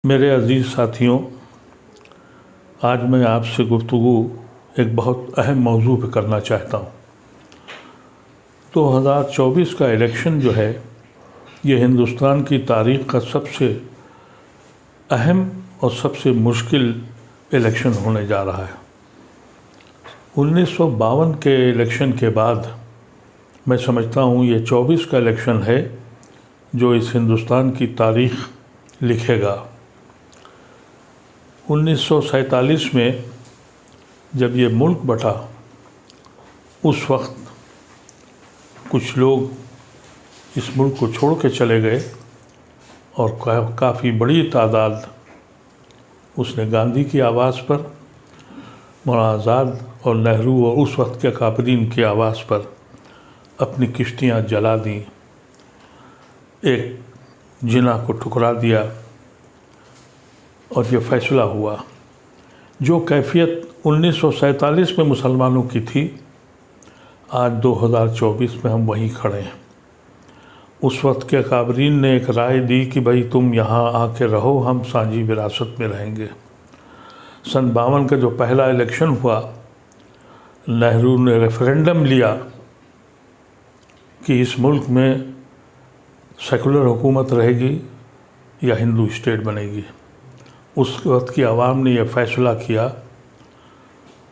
मेरे अज़ीज़ साथियों, आज मैं आपसे गुफ्तगू एक बहुत अहम मौजू पर करना चाहता हूँ। 2024 का इलेक्शन जो है, ये हिंदुस्तान की तारीख़ का सबसे अहम और सबसे मुश्किल इलेक्शन होने जा रहा है। 1952 के इलेक्शन के बाद मैं समझता हूँ ये 24 का इलेक्शन है जो इस हिंदुस्तान की तारीख़ लिखेगा। 1947 में जब ये मुल्क बटा, उस वक्त कुछ लोग इस मुल्क को छोड़ के चले गए और काफ़ी बड़ी तादाद उसने गांधी की आवाज़ पर, मौलाना आज़ाद और नेहरू और उस वक्त के काबिरीन की आवाज़ पर अपनी किश्तियाँ जला दी, एक जिना को ठुकरा दिया और ये फ़ैसला हुआ। जो कैफियत 1947 में मुसलमानों की थी, आज 2024 में हम वहीं खड़े हैं। उस वक्त के काबरीन ने एक राय दी कि भाई तुम यहाँ आके रहो, हम साझी विरासत में रहेंगे। सन 52 का जो पहला इलेक्शन हुआ, नेहरू ने रेफरेंडम लिया कि इस मुल्क में सेकुलर हुकूमत रहेगी या हिंदू स्टेट बनेगी। उस वक्त की आवाम ने यह फ़ैसला किया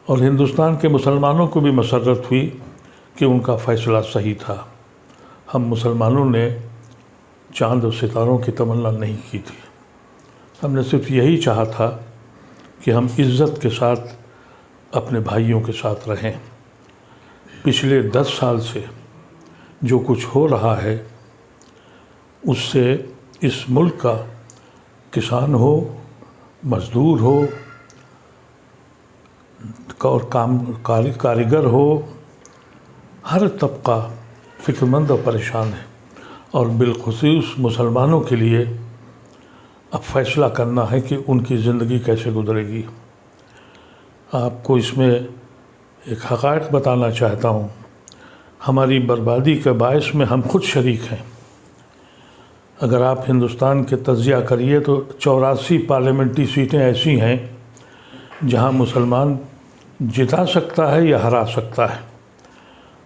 और हिंदुस्तान के मुसलमानों को भी मसर्रत हुई कि उनका फ़ैसला सही था। हम मुसलमानों ने चाँद और सितारों की तमन्ना नहीं की थी, हमने सिर्फ यही चाहा था कि हम इज़्ज़त के साथ अपने भाइयों के साथ रहें। पिछले 10 साल से जो कुछ हो रहा है, उससे इस मुल्क का किसान हो, मज़दूर हो और कारीगर हो, हर तबका फ़िक्रमंद और परेशान है। और बिलख़ुसूस मुसलमानों के लिए अब फ़ैसला करना है कि उनकी ज़िंदगी कैसे गुज़रेगी। आपको इसमें एक हक़ाइक़ बताना चाहता हूँ। हमारी बर्बादी के बायस में हम खुद शरीक हैं। अगर आप हिंदुस्तान के तज़किया करिए तो 84 पार्लियामेंट्री सीटें ऐसी हैं जहां मुसलमान जिता सकता है या हरा सकता है।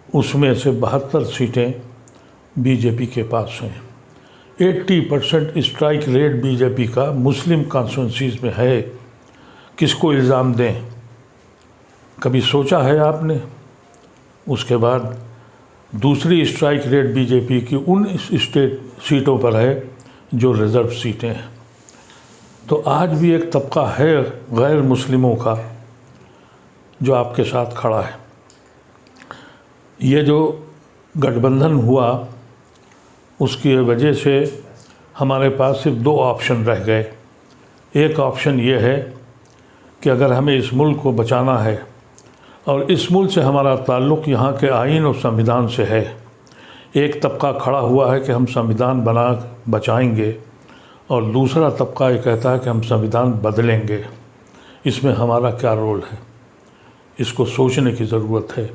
उसमें से 72 सीटें बीजेपी के पास हैं। 80% स्ट्राइक रेट बीजेपी का मुस्लिम कॉन्स्टिट्यूंसीज़ में है। किसको इल्ज़ाम दें? कभी सोचा है आपने? उसके बाद दूसरी स्ट्राइक रेट बीजेपी की उन स्टेट सीटों पर है जो रिज़र्व सीटें हैं। तो आज भी एक तबका है गैर मुस्लिमों का जो आपके साथ खड़ा है। ये जो गठबंधन हुआ, उसकी वजह से हमारे पास सिर्फ 2 ऑप्शन रह गए। एक ऑप्शन ये है कि अगर हमें इस मुल्क को बचाना है और इस मुल्क से हमारा ताल्लुक़ यहाँ के आइन और संविधान से है, एक तबका खड़ा हुआ है कि हम संविधान बना बचाएंगे और दूसरा तबका ये कहता है कि हम संविधान बदलेंगे। इसमें हमारा क्या रोल है, इसको सोचने की ज़रूरत है।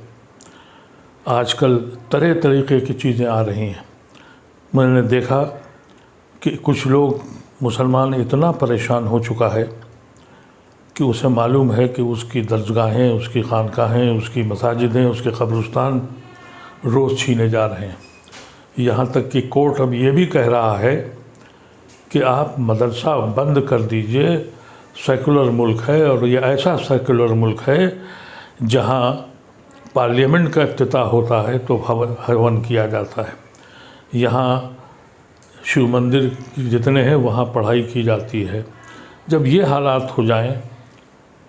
आजकल तरह तरीक़े की चीज़ें आ रही हैं। मैंने देखा कि कुछ लोग, मुसलमान इतना परेशान हो चुका है कि उसे मालूम है कि उसकी दरगाहें, उसकी खानकाहें, उसकी मसाजिदें, उसके कब्रिस्तान रोज़ छीने जा रहे हैं। यहाँ तक कि कोर्ट अब ये भी कह रहा है कि आप मदरसा बंद कर दीजिए। सेकुलर मुल्क है और ये ऐसा सेकुलर मुल्क है जहाँ पार्लियामेंट का इफ्तिताह होता है तो हवन किया जाता है। यहाँ शिव मंदिर जितने हैं वहाँ पढ़ाई की जाती है। जब ये हालात हो जाएं,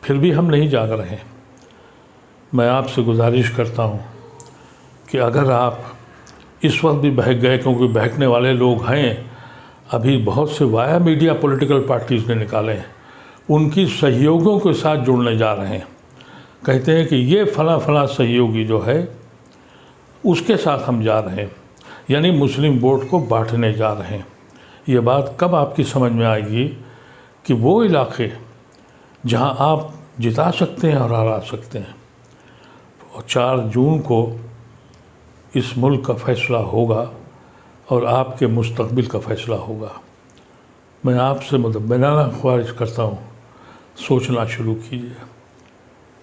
फिर भी हम नहीं जाग रहे हैं। मैं आपसे गुजारिश करता हूँ कि अगर आप इस वक्त भी बहक गए, क्योंकि बहकने वाले लोग हैं, अभी बहुत से वाया मीडिया पॉलिटिकल पार्टीज़ ने निकाले हैं, उनकी सहयोगियों के साथ जुड़ने जा रहे हैं। कहते हैं कि ये फ़लाँ सहयोगी जो है उसके साथ हम जा रहे हैं, यानी मुस्लिम वोट को बांटने जा रहे हैं। ये बात कब आपकी समझ में आएगी कि वो इलाके जहां आप जिता सकते हैं और हरा सकते हैं। और 4 जून को इस मुल्क का फ़ैसला होगा और आपके मुस्तक़बिल का फ़ैसला होगा। मैं आपसे मुतब्बिनाना ख्वाहिश करता हूँ, सोचना शुरू कीजिए।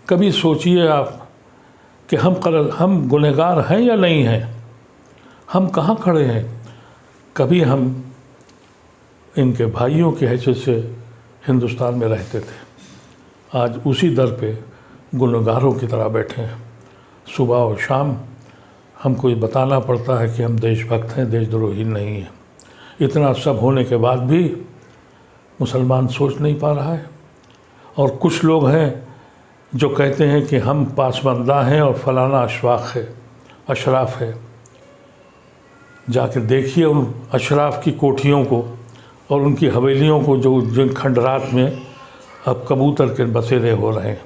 कभी सोचिए आप कि हम गुनहगार हैं या नहीं हैं, हम कहाँ खड़े हैं। कभी हम इनके भाइयों की हैसियत से हिंदुस्तान में रहते थे, आज उसी दर पे गुनहगारों की तरह बैठे हैं। सुबह और शाम हमको ये बताना पड़ता है कि हम देशभक्त हैं, देशद्रोही नहीं हैं। इतना सब होने के बाद भी मुसलमान सोच नहीं पा रहा है। और कुछ लोग हैं जो कहते हैं कि हम पासबंदा हैं और फलाना अशराफ है। जाके देखिए उन अशराफ की कोठियों को और उनकी हवेलियों को, जो जिन खंडरात में अब कबूतर के बसेरे हो रहे हैं।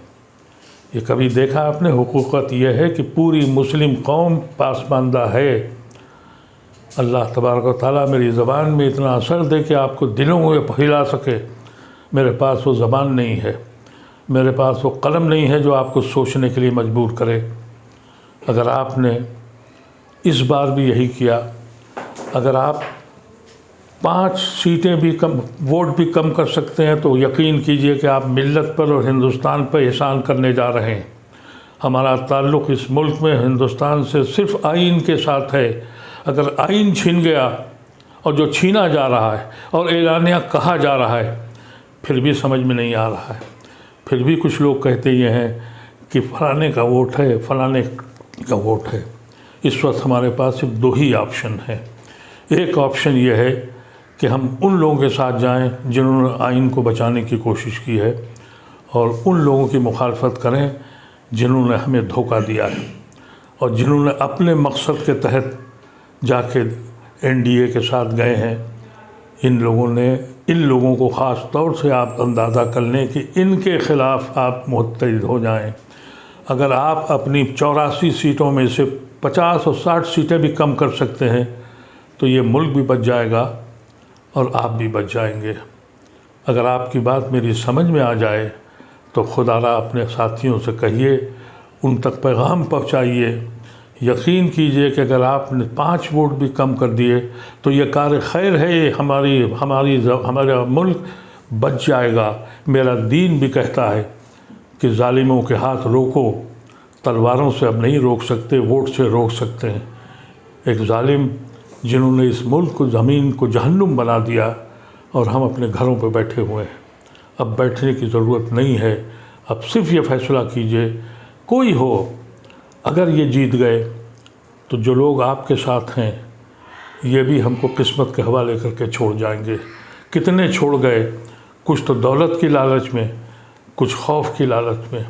ये कभी देखा आपने? हुकूकत यह है कि पूरी मुस्लिम कौम पासमानदा है। अल्लाह तबारक व तआला मेरी ज़बान में इतना असर दे कि आपको दिलों में हिला सके। मेरे पास वो ज़बान नहीं है, मेरे पास वो कलम नहीं है जो आपको सोचने के लिए मजबूर करे। अगर आपने इस बार भी यही किया, अगर आप 5 सीटें भी कम, वोट भी कम कर सकते हैं, तो यकीन कीजिए कि आप मिल्लत पर और हिंदुस्तान पर एहसान करने जा रहे हैं। हमारा ताल्लुक़ इस मुल्क में हिंदुस्तान से सिर्फ़ आइन के साथ है। अगर आइन छीन गया, और जो छीना जा रहा है और एलानिया कहा जा रहा है, फिर भी समझ में नहीं आ रहा है। फिर भी कुछ लोग कहते ये हैं कि फलाने का वोट है, फलाने का वोट है। इस वक्त हमारे पास सिर्फ 2 ही ऑप्शन हैं। एक ऑप्शन ये है कि हम उन लोगों के साथ जाएं जिन्होंने आइन को बचाने की कोशिश की है, और उन लोगों की मुखालफत करें जिन्होंने हमें धोखा दिया है और जिन्होंने अपने मकसद के तहत जाके एनडीए के साथ गए हैं। इन लोगों को ख़ास तौर से आप अंदाज़ा कर लें कि इनके ख़िलाफ़ आप मुत्तहिद हो जाएं। अगर आप अपनी 84 सीटों में से 50 और 60 सीटें भी कम कर सकते हैं, तो ये मुल्क भी बच जाएगा और आप भी बच जाएंगे। अगर आपकी बात मेरी समझ में आ जाए तो खुदारा अपने साथियों से कहिए, उन तक पैगाम पहुँचाइए। यकीन कीजिए कि अगर आपने 5 वोट भी कम कर दिए तो ये कार खैर है, ये हमारा मुल्क बच जाएगा। मेरा दीन भी कहता है कि जालिमों के हाथ रोको, तलवारों से अब नहीं रोक सकते, वोट से रोक सकते हैं। एक जालिम जिन्होंने इस मुल्क को, ज़मीन को जहन्नुम बना दिया, और हम अपने घरों पर बैठे हुए हैं। अब बैठने की ज़रूरत नहीं है। अब सिर्फ ये फ़ैसला कीजिए, कोई हो, अगर ये जीत गए तो जो लोग आपके साथ हैं ये भी हमको किस्मत के हवाले करके छोड़ जाएंगे। कितने छोड़ गए, कुछ तो दौलत की लालच में, कुछ खौफ की लालच में।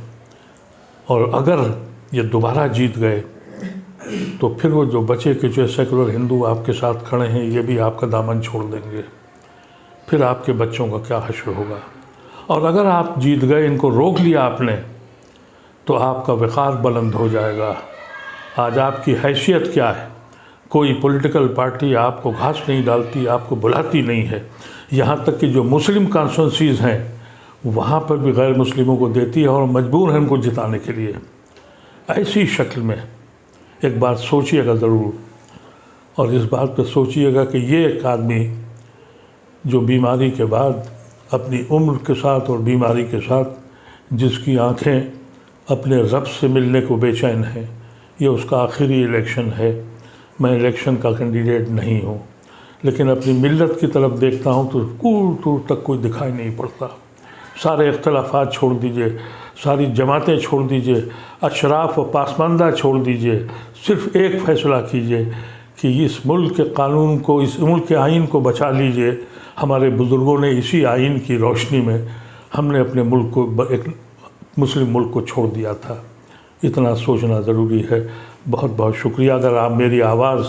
और अगर ये दोबारा जीत गए तो फिर वो जो बचे के जो सेकुलर हिंदू आपके साथ खड़े हैं, ये भी आपका दामन छोड़ देंगे। फिर आपके बच्चों का क्या हश्र होगा। और अगर आप जीत गए, इनको रोक लिया आपने, तो आपका वक़ार बुलंद हो जाएगा। आज आपकी हैसियत क्या है? कोई पॉलिटिकल पार्टी आपको घास नहीं डालती, आपको बुलाती नहीं है। यहाँ तक कि जो मुस्लिम कॉन्स्टिट्यूंसीज़ हैं वहाँ पर भी गैर मुस्लिमों को देती है और मजबूर हैं उनको जिताने के लिए। ऐसी शक्ल में एक बात सोचिएगा ज़रूर, और इस बात पर सोचिएगा कि ये एक आदमी जो बीमारी के बाद अपनी उम्र के साथ और बीमारी के साथ जिसकी आँखें अपने रब से मिलने को बेचैन हैं, ये उसका आखिरी इलेक्शन है। मैं इलेक्शन का कैंडिडेट नहीं हूँ, लेकिन अपनी मिल्लत की तरफ देखता हूँ तो दूर दूर तक कोई दिखाई नहीं पड़ता। सारे इख्तलाफात छोड़ दीजिए, सारी जमातें छोड़ दीजिए, अशराफ व पासमानदा छोड़ दीजिए। सिर्फ़ एक फ़ैसला कीजिए कि इस मुल्क के कानून को, इस मुल्क के आइन को बचा लीजिए। हमारे बुज़ुर्गों ने इसी आइन की रोशनी में हमने अपने मुल्क को, एक मुस्लिम मुल्क को छोड़ दिया था। इतना सोचना ज़रूरी है। बहुत बहुत शुक्रिया। अगर आप मेरी आवाज़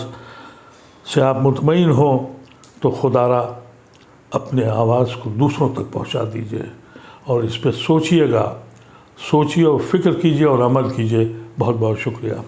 से आप मुतमईन हो तो खुदारा अपने आवाज़ को दूसरों तक पहुंचा दीजिए, और इस पर सोचिएगा, सोचिए और फ़िक्र कीजिए और अमल कीजिए। बहुत बहुत शुक्रिया।